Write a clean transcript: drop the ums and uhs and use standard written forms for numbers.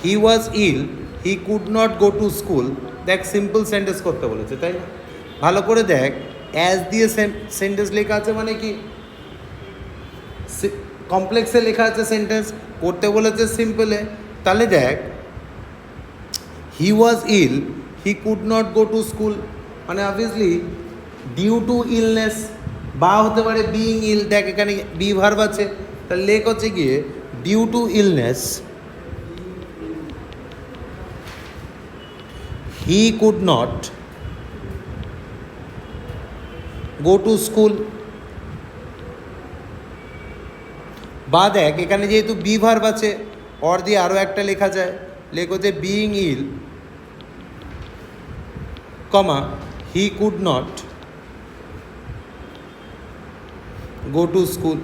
He was ill, he could not go to school. দেখ simple sentence করতে বলেছে, তাই না? ভালো করে দেখ, অ্যাজ দিয়ে সেন্টেন্স লেখা আছে মানে কি কমপ্লেক্সে লেখা আছে সেন্টেন্স, করতে বলেছে সিম্পলে। তাহলে দেখ, he was ill, he could not go to school, মানে অবভিয়াসলি ডিউ টু ইলনেস, বা হতে পারে বিইং ইল। দেখ এখানে বি ভার্ব আছে, তাহলে লেখ হচ্ছে গিয়ে due to illness he could not go to school. বা দেখ এখানে যেহেতু বি ভার্ব আছে, অর দিয়ে আরও একটা লেখা যায়, লেখ হচ্ছে being ill, comma he could not go to school.